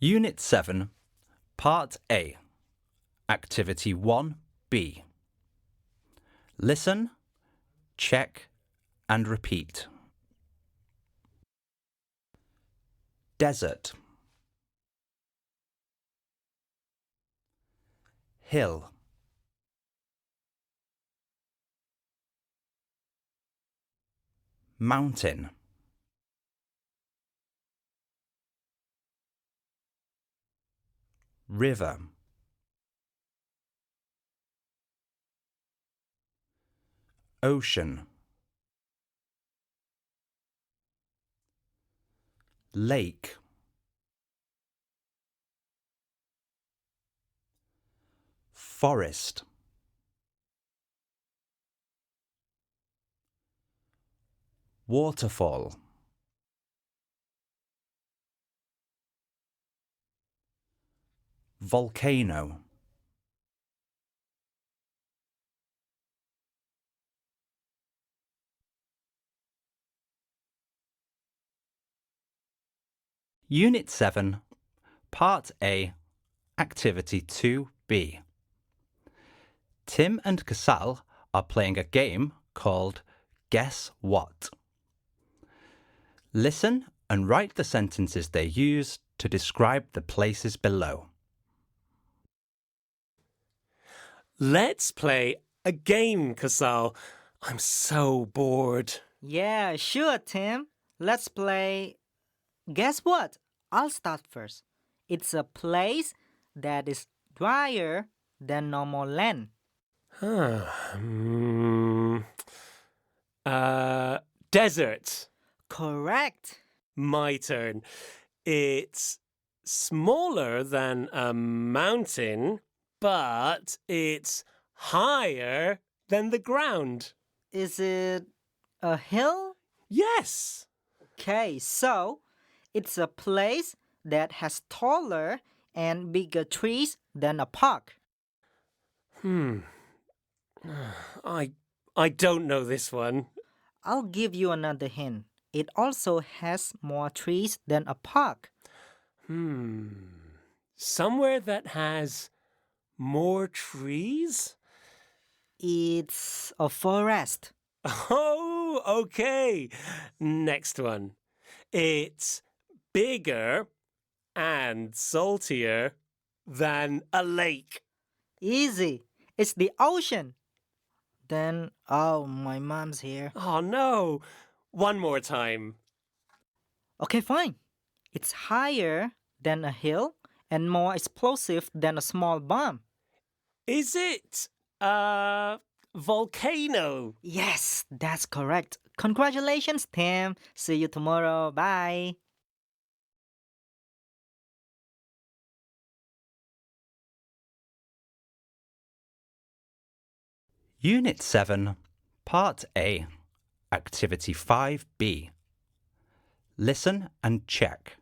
Unit 7, Part A, Activity 1B. Listen, check and repeat. Desert. Hill. Mountain. River. Ocean. Lake. Forest. Waterfall. Volcano. Unit 7, Part A, Activity 2B. Tim and Casal are playing a game called Guess What? Listen and write the sentences they use to describe the places below. Let's play a game, Casal. I'm so bored. Yeah, sure, Tim. Let's play. Guess what? I'll start first. It's a place that is drier than normal land. Desert. Correct. My turn. It's smaller than a mountain, but it's higher than the ground. Is it a hill? Yes. Okay, so it's a place that has taller and bigger trees than a park. I don't know this one. I'll give you another hint. It also has more trees than a park. Somewhere that has more trees? It's a forest. Oh, okay. Next one. It's bigger and saltier than a lake. Easy. It's the ocean. Then, oh, my mom's here. Oh, no. One more time. Okay, fine. It's higher than a hill and more explosive than a small bomb. Is it a volcano? Yes, that's correct. Congratulations, Tim. See you tomorrow. Bye. Unit 7, Part A, Activity 5B. Listen and check.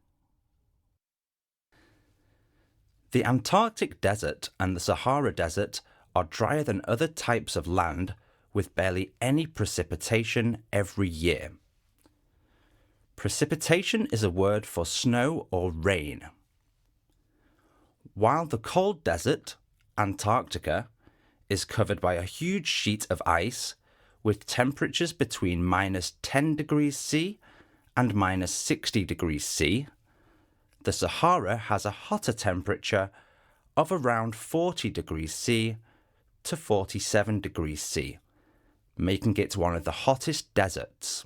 The Antarctic Desert and the Sahara Desert are drier than other types of land with barely any precipitation every year. Precipitation is a word for snow or rain. While the cold desert, Antarctica, is covered by a huge sheet of ice with temperatures between -10 degrees C and -60 degrees C, the Sahara has a hotter temperature of around 40 degrees C to 47 degrees C, making it one of the hottest deserts.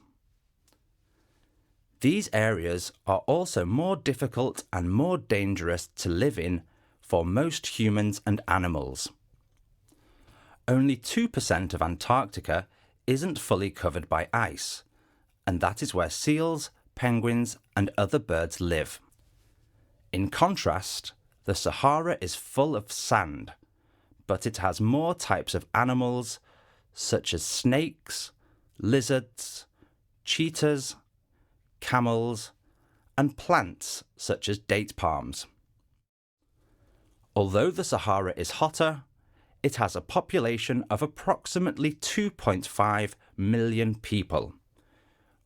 These areas are also more difficult and more dangerous to live in for most humans and animals. Only 2% of Antarctica isn't fully covered by ice, and that is where seals, penguins, and other birds live. In contrast, the Sahara is full of sand, but it has more types of animals such as snakes, lizards, cheetahs, camels, and plants such as date palms. Although the Sahara is hotter, it has a population of approximately 2.5 million people,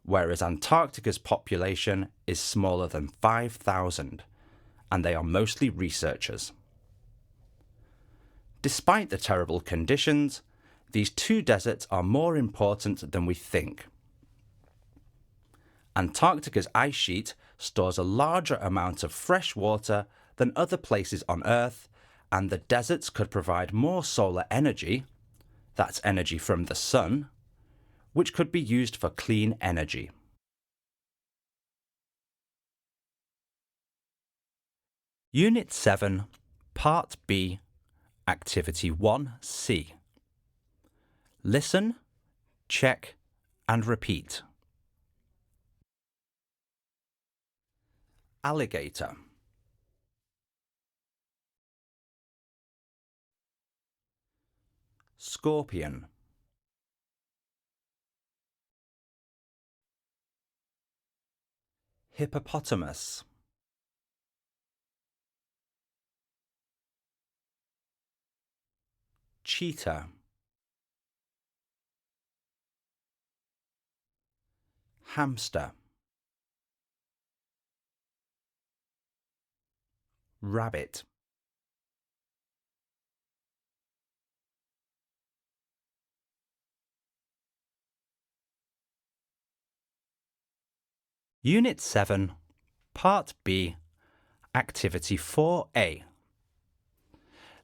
whereas Antarctica's population is smaller than 5,000, and they are mostly researchers. Despite the terrible conditions, these two deserts are more important than we think. Antarctica's ice sheet stores a larger amount of fresh water than other places on Earth, and the deserts could provide more solar energy, that's energy from the sun, which could be used for clean energy. Unit 7, Part B, Activity 1C. Listen, check, and repeat. Alligator. Scorpion. Hippopotamus. Cheetah. Hamster. Rabbit. Unit 7, Part B, Activity 4A.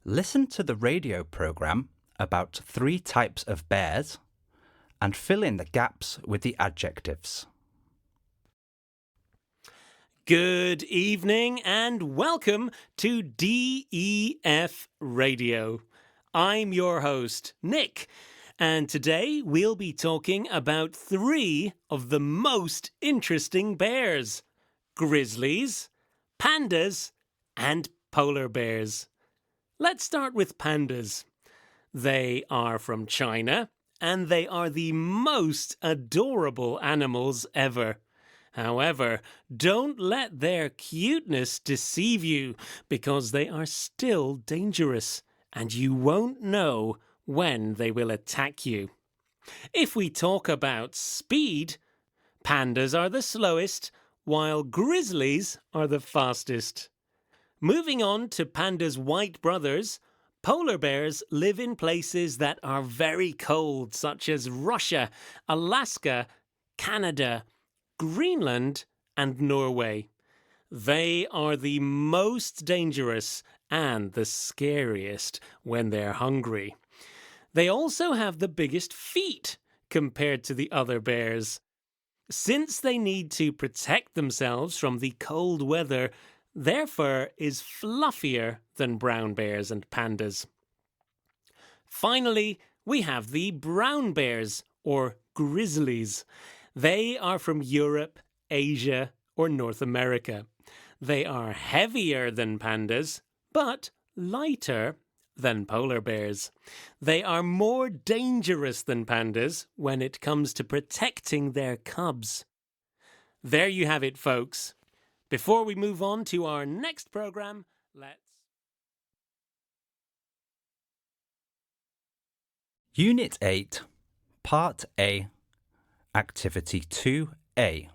Listen to the radio program about 3 types of bears and fill in the gaps with the adjectives. Good evening and welcome to DEF Radio. I'm your host, Nick, and today we'll be talking about 3 of the most interesting bears: grizzlies, pandas, and polar bears. Let's start with pandas. They are from China, and they are the most adorable animals ever. However, don't let their cuteness deceive you, because they are still dangerous, and you won't know when they will attack you. If we talk about speed, pandas are the slowest, while grizzlies are the fastest. Moving on to pandas' white brothers, polar bears live in places that are very cold, such as Russia, Alaska, Canada, Greenland, and Norway. They are the most dangerous and the scariest when they're hungry. They also have the biggest feet compared to the other bears. Since they need to protect themselves from the cold weather, their fur is fluffier than brown bears and pandas. Finally, we have the brown bears, or grizzlies. They are from Europe, Asia, or North America. They are heavier than pandas, but lighter than polar bears. They are more dangerous than pandas when it comes to protecting their cubs. There you have it, folks. Before we move on to our next program, let's... Unit 8, Part A, Activity 2A.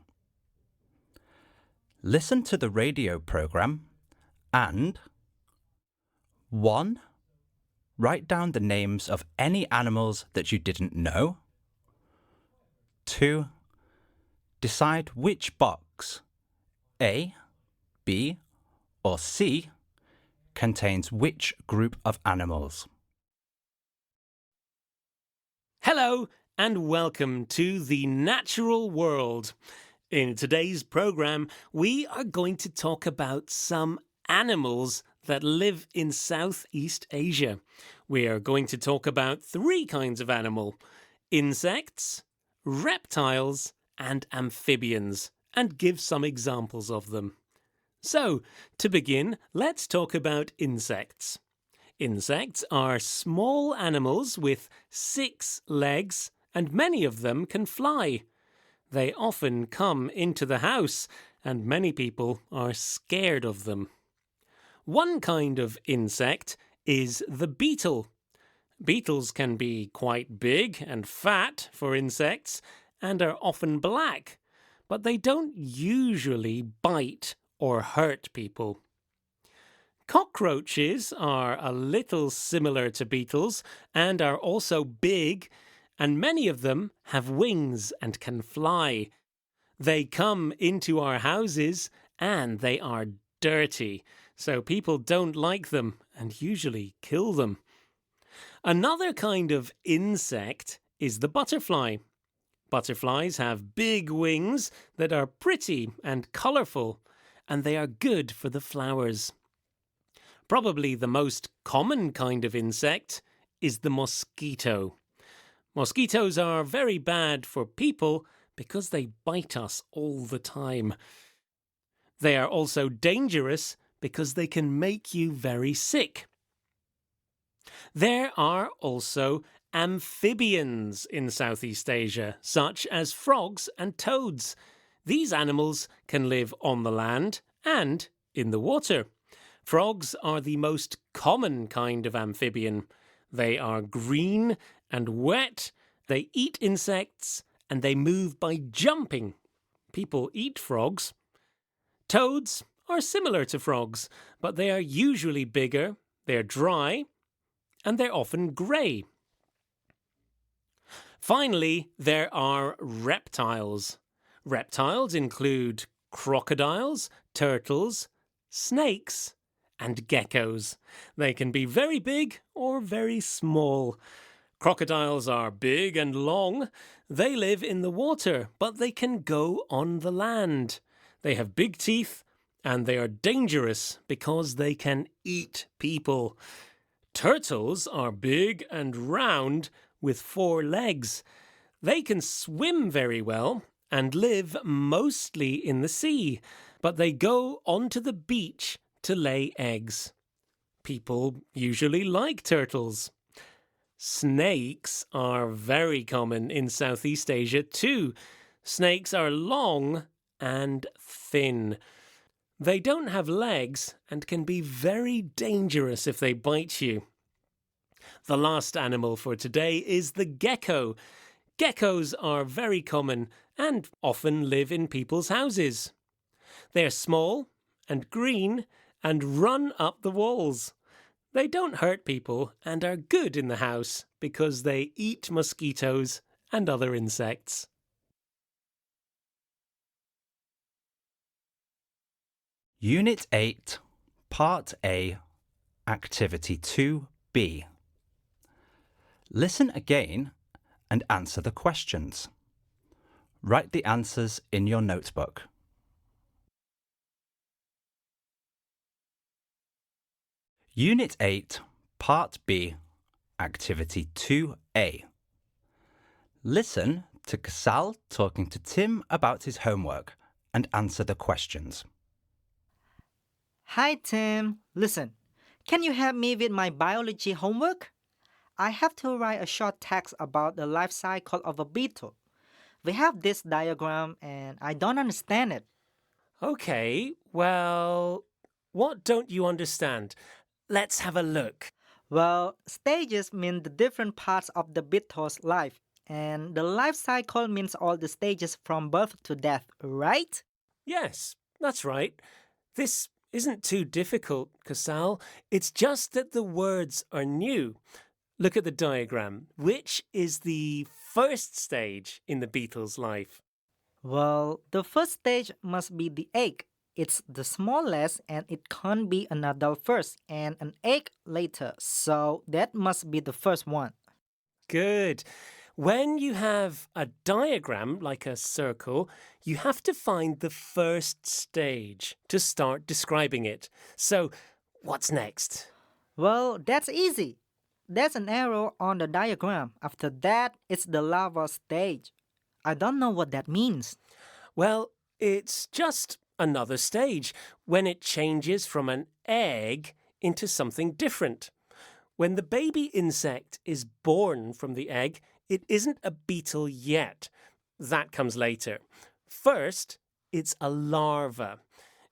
Listen to the radio program and 1. Write down the names of any animals that you didn't know. 2. Decide which box, A, B, or C, contains which group of animals. Hello and welcome to the natural world. In today's program, we are going to talk about some animals that live in Southeast Asia. We are going to talk about 3 kinds of animal: insects, reptiles, and amphibians, and give some examples of them. So, to begin, let's talk about insects. Insects are small animals with 6 legs, and many of them can fly. They often come into the house, and many people are scared of them. One kind of insect is the beetle. Beetles can be quite big and fat for insects, and are often black, but they don't usually bite or hurt people. Cockroaches are a little similar to beetles and are also big, and many of them have wings and can fly. They come into our houses and they are dirty, so people don't like them and usually kill them. Another kind of insect is the butterfly. Butterflies have big wings that are pretty and colourful, and they are good for the flowers. Probably the most common kind of insect is the mosquito. Mosquitoes are very bad for people because they bite us all the time. They are also dangerous because they can make you very sick. There are also amphibians in Southeast Asia, such as frogs and toads. These animals can live on the land and in the water. Frogs are the most common kind of amphibian. They are green and wet. They eat insects and they move by jumping. People eat frogs. Toads are similar to frogs, but they are usually bigger, they're dry, and they're often grey. Finally, there are reptiles. Reptiles include crocodiles, turtles, snakes, and geckos. They can be very big or very small. Crocodiles are big and long. They live in the water, but they can go on the land. They have big teeth, and they are dangerous because they can eat people. Turtles are big and round with 4 legs. They can swim very well and live mostly in the sea, but they go onto the beach to lay eggs. People usually like turtles. Snakes are very common in Southeast Asia too. Snakes are long and thin. They don't have legs and can be very dangerous if they bite you. The last animal for today is the gecko. Geckos are very common and often live in people's houses. They're small and green and run up the walls. They don't hurt people and are good in the house because they eat mosquitoes and other insects. Unit 8, Part A, Activity 2B. Listen again and answer the questions. Write the answers in your notebook. Unit 8, Part B, Activity 2A. Listen to Kasal talking to Tim about his homework and answer the questions. Hi, Tim. Listen, can you help me with my biology homework? I have to write a short text about the life cycle of a beetle. We have this diagram and I don't understand it. Okay, well, what don't you understand? Let's have a look. Well, stages mean the different parts of the beetle's life, and the life cycle means all the stages from birth to death, right? Yes, that's right. This isn't too difficult, Kasal. It's just that the words are new. Look at the diagram. Which is the first stage in the beetle's life? Well, the first stage must be the egg. It's the smallest and it can't be an adult first and an egg later, so that must be the first one. Good. When you have a diagram like a circle, you have to find the first stage to start describing it. So, what's next? Well, that's easy. There's an arrow on the diagram. After that, it's the larva stage. I don't know what that means. Well, it's just another stage when it changes from an egg into something different. When the baby insect is born from the egg, it isn't a beetle yet. That comes later. First, it's a larva.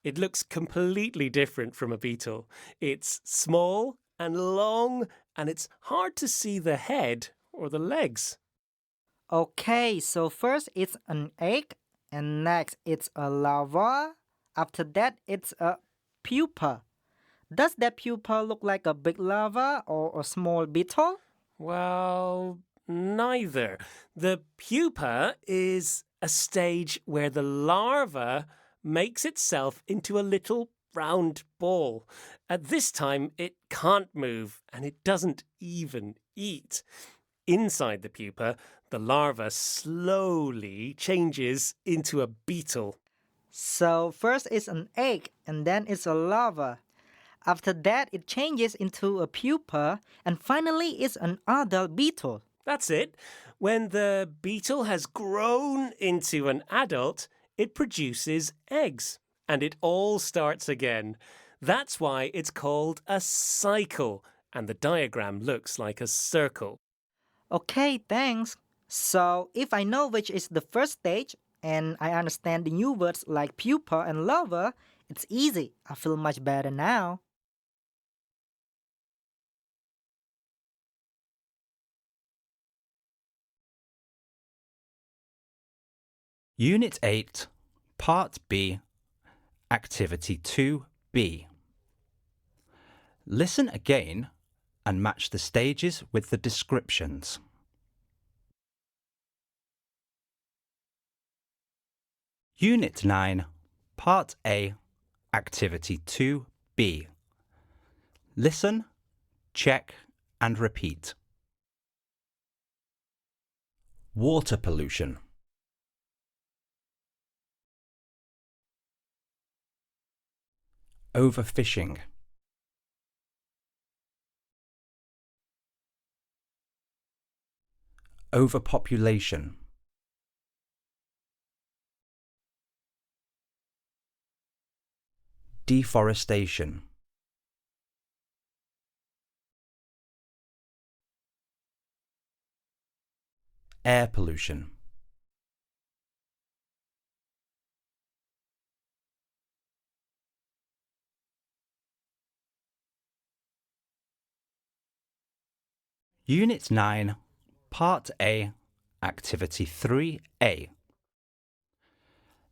It looks completely different from a beetle. It's small and long, and it's hard to see the head or the legs. Okay, so first it's an egg, and next it's a larva. After that, it's a pupa. Does that pupa look like a big larva or a small beetle? Well, neither. The pupa is a stage where the larva makes itself into a little round ball. At this time, it can't move and it doesn't even eat. Inside the pupa, the larva slowly changes into a beetle. So first it's an egg and then it's a larva. After that it changes into a pupa and finally it's an adult beetle. That's it. When the beetle has grown into an adult, it produces eggs and it all starts again. That's why it's called a cycle and the diagram looks like a circle. Okay, thanks. So if I know which is the first stage and I understand the new words like pupa and larva, it's easy. I feel much better now. Unit 8, Part B, Activity 2B. Listen again and match the stages with the descriptions. Unit 9, Part A, Activity 2B. Listen, check and repeat. Water pollution. Overfishing. Overpopulation. Deforestation. Air pollution. Unit 9, Part A, Activity 3A.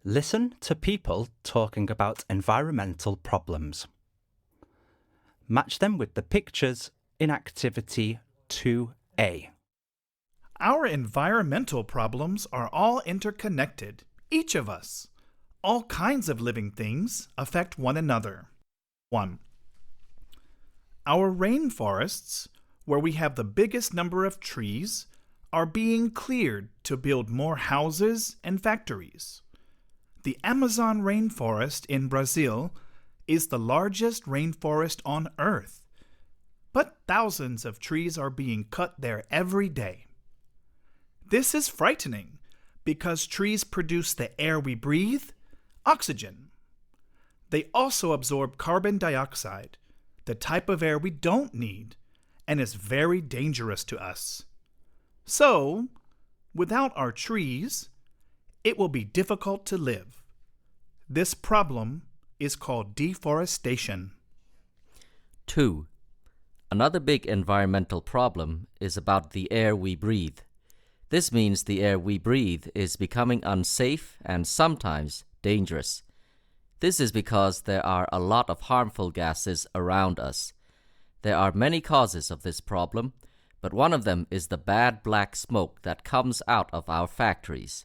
Listen to people talking about environmental problems. Match them with the pictures in Activity 2A. Our environmental problems are all interconnected, each of us. All kinds of living things affect one another. 1. Our rainforests, where we have the biggest number of trees, are being cleared to build more houses and factories. The Amazon rainforest in Brazil is the largest rainforest on Earth, but thousands of trees are being cut there every day. This is frightening because trees produce the air we breathe, oxygen. They also absorb carbon dioxide, the type of air we don't need, and is very dangerous to us. So, without our trees, it will be difficult to live. This problem is called deforestation. 2. Another big environmental problem is about the air we breathe. This means the air we breathe is becoming unsafe and sometimes dangerous. This is because there are a lot of harmful gases around us. There are many causes of this problem, but one of them is the bad black smoke that comes out of our factories.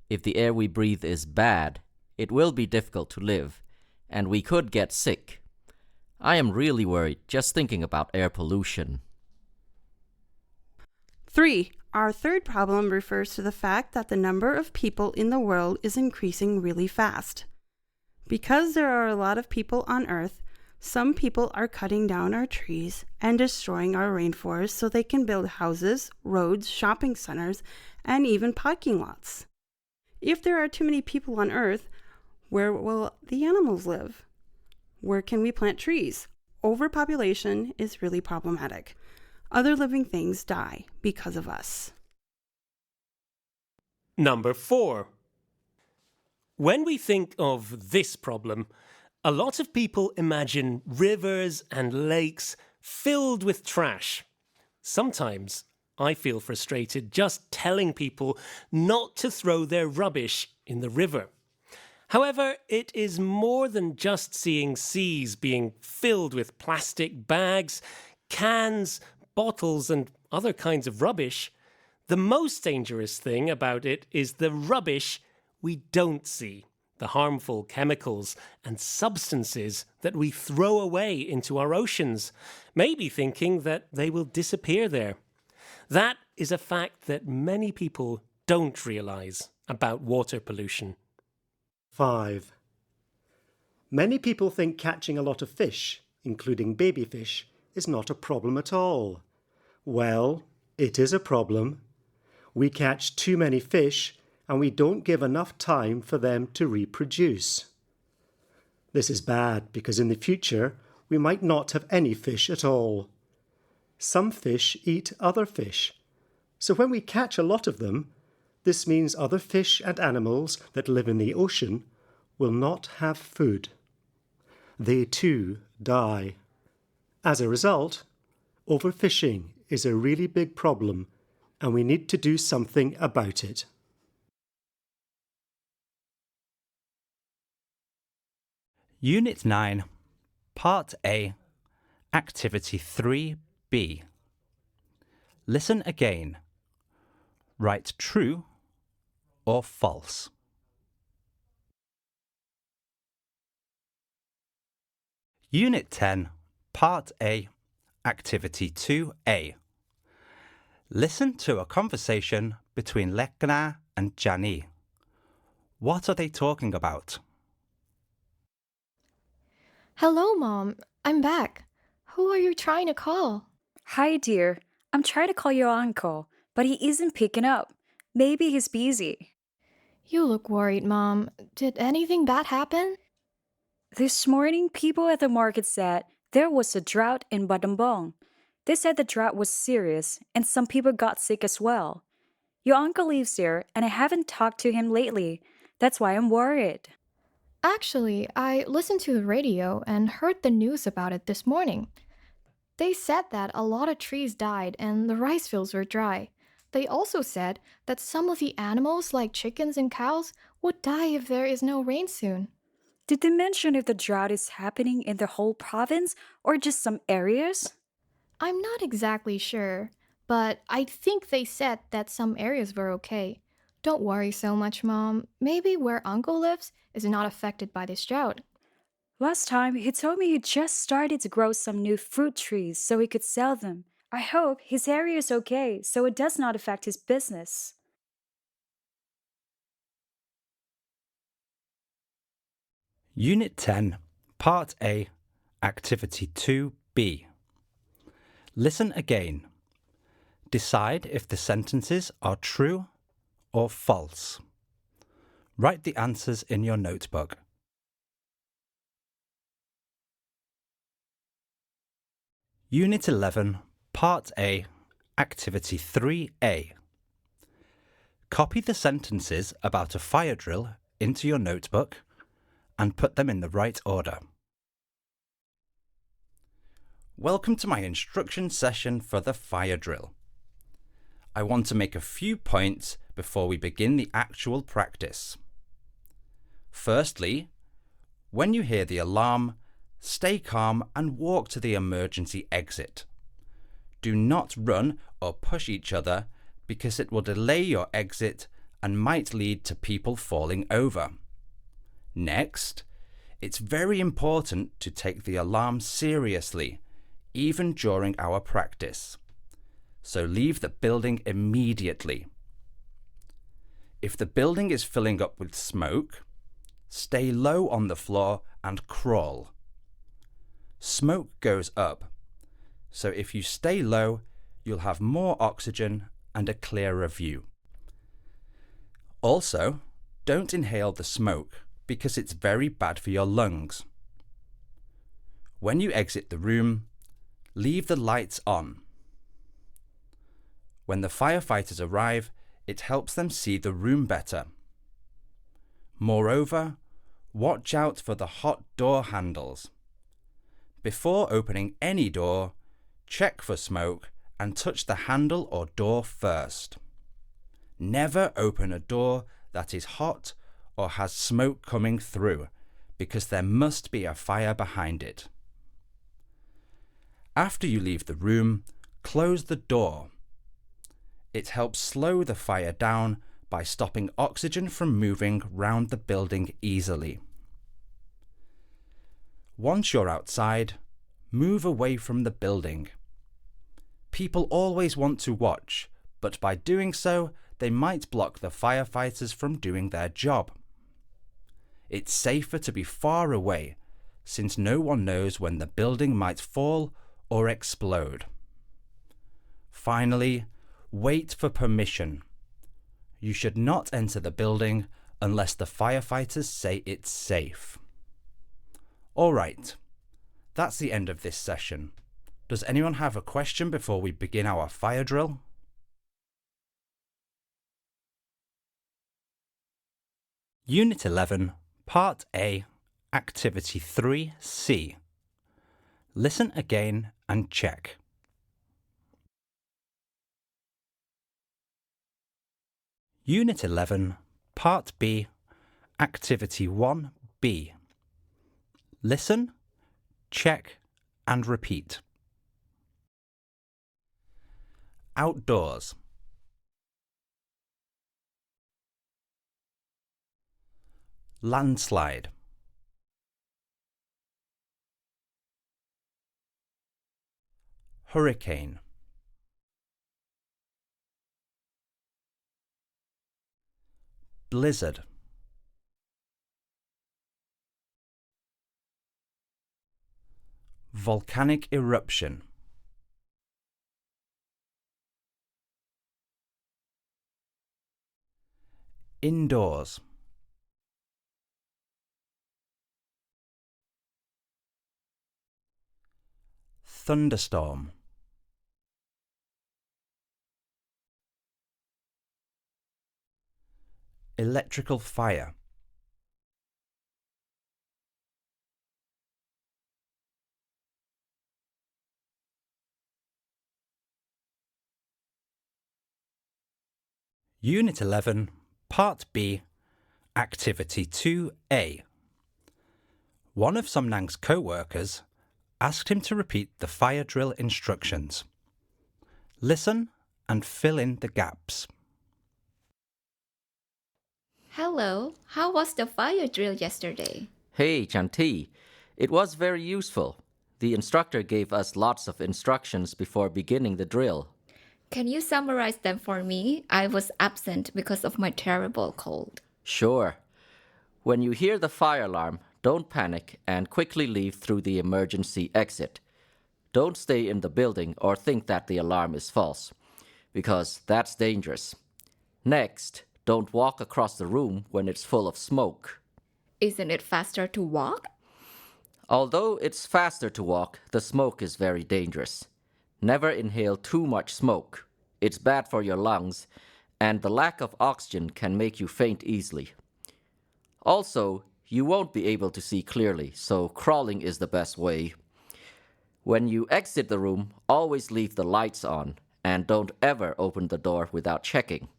If the air we breathe is bad, it will be difficult to live, and we could get sick. I am really worried just thinking about air pollution. 3. Our third problem refers to the fact that the number of people in the world is increasing really fast. Because there are a lot of people on Earth, some people are cutting down our trees and destroying our rainforests so they can build houses, roads, shopping centers, and even parking lots. If there are too many people on Earth, where will the animals live? Where can we plant trees? Overpopulation is really problematic. Other living things die because of us. Number 4. When we think of this problem, a lot of people imagine rivers and lakes filled with trash. Sometimes I feel frustrated just telling people not to throw their rubbish in the river. However, it is more than just seeing seas being filled with plastic bags, cans, bottles, and other kinds of rubbish. The most dangerous thing about it is the rubbish we don't see, the harmful chemicals and substances that we throw away into our oceans, maybe thinking that they will disappear there. That is a fact that many people don't realise about water pollution. 5. Many people think catching a lot of fish, including baby fish, is not a problem at all. Well, it is a problem. We catch too many fish and we don't give enough time for them to reproduce. This is bad because in the future we might not have any fish at all. Some fish eat other fish, so when we catch a lot of them, this means other fish and animals that live in the ocean will not have food. They too die. As a result, overfishing is a really big problem and we need to do something about it. Unit 9, Part A, Activity 3B. Listen again. Write true or false. Unit 10, Part A, Activity 2A. Listen to a conversation between Lekna and Jani. What are they talking about? Hello, Mom. I'm back. Who are you trying to call? Hi, dear. I'm trying to call your uncle, but he isn't picking up. Maybe he's busy. You look worried, Mom. Did anything bad happen? This morning, people at the market said there was a drought in Battambang. They said the drought was serious, and some people got sick as well. Your uncle lives there, and I haven't talked to him lately. That's why I'm worried. Actually, I listened to the radio and heard the news about it this morning. They said that a lot of trees died and the rice fields were dry. They also said that some of the animals, like chickens and cows, would die if there is no rain soon. Did they mention if the drought is happening in the whole province or just some areas? I'm not exactly sure, but I think they said that some areas were okay. Don't worry so much, Mom. Maybe where Uncle lives is not affected by this drought. Last time, he told me he just started to grow some new fruit trees so he could sell them. I hope his area is okay so it does not affect his business. Unit 10, Part A, Activity 2B. Listen again. Decide if the sentences are true or false. Write the answers in your notebook. Unit 11, Part A, Activity 3A. Copy the sentences about a fire drill into your notebook and put them in the right order. Welcome to my instruction session for the fire drill. I want to make a few points before we begin the actual practice. Firstly, when you hear the alarm, stay calm and walk to the emergency exit. Do not run or push each other because it will delay your exit and might lead to people falling over. Next, it's very important to take the alarm seriously, even during our practice. So leave the building immediately. If the building is filling up with smoke, stay low on the floor and crawl. Smoke goes up, so if you stay low, you'll have more oxygen and a clearer view. Also, don't inhale the smoke because it's very bad for your lungs. When you exit the room, leave the lights on. When the firefighters arrive, it helps them see the room better. Moreover, watch out for the hot door handles. Before opening any door, check for smoke and touch the handle or door first. Never open a door that is hot or has smoke coming through, because there must be a fire behind it. After you leave the room, close the door. It helps slow the fire down by stopping oxygen from moving round the building easily. Once you're outside, move away from the building. People always want to watch, but by doing so, they might block the firefighters from doing their job. It's safer to be far away, since no one knows when the building might fall or explode. Finally, wait for permission. You should not enter the building unless the firefighters say it's safe. All right, that's the end of this session. Does anyone have a question before we begin our fire drill? Unit 11, Part A, Activity 3C. Listen again and check. Unit 11, Part B, Activity 1B. Listen, check and repeat. Outdoors. Landslide. Hurricane. Blizzard. Volcanic eruption. Indoors. Thunderstorm. Electrical fire. Unit 11, Part B, Activity 2A. One of Somnang's co-workers asked him to repeat the fire drill instructions. Listen and fill in the gaps. Hello, how was the fire drill yesterday? Hey, Chanti. It was very useful. The instructor gave us lots of instructions before beginning the drill. Can you summarize them for me? I was absent because of my terrible cold. Sure. When you hear the fire alarm, don't panic and quickly leave through the emergency exit. Don't stay in the building or think that the alarm is false, because that's dangerous. Next, don't walk across the room when it's full of smoke. Isn't it faster to walk? Although it's faster to walk, the smoke is very dangerous. Never inhale too much smoke. It's bad for your lungs, and the lack of oxygen can make you faint easily. Also, you won't be able to see clearly, so crawling is the best way. When you exit the room, always leave the lights on, and don't ever open the door without checking.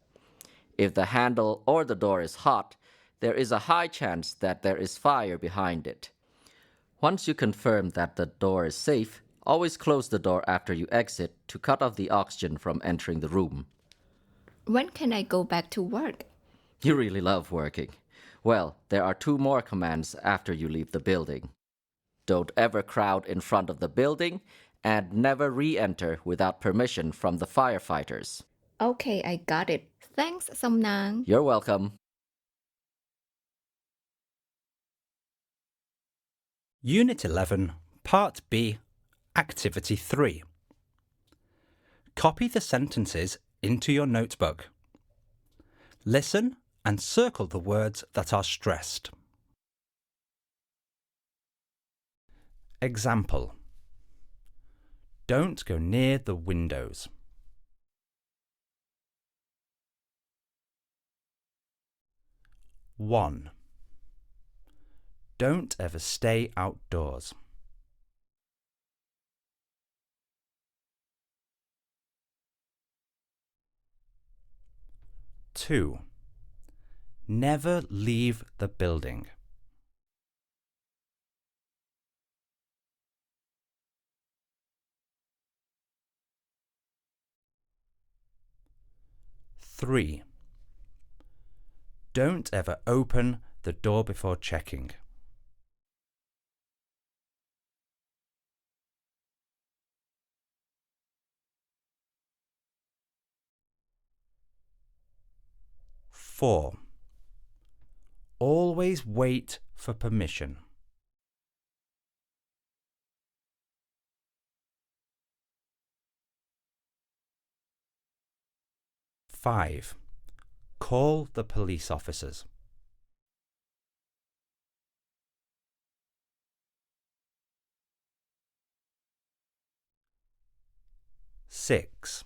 If the handle or the door is hot, there is a high chance that there is fire behind it. Once you confirm that the door is safe, always close the door after you exit to cut off the oxygen from entering the room. When can I go back to work? You really love working. Well, there are 2 more commands after you leave the building. Don't ever crowd in front of the building, and never re-enter without permission from the firefighters. Okay, I got it. Thanks, Somnang. You're welcome. Unit 11, Part B, Activity 3. Copy the sentences into your notebook. Listen and circle the words that are stressed. Example: don't go near the windows. One. Don't ever stay outdoors. Two. Never leave the building. Three. Don't ever open the door before checking. 4. Always wait for permission. 5. Call the police officers. 6.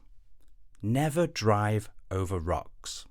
Never drive over rocks.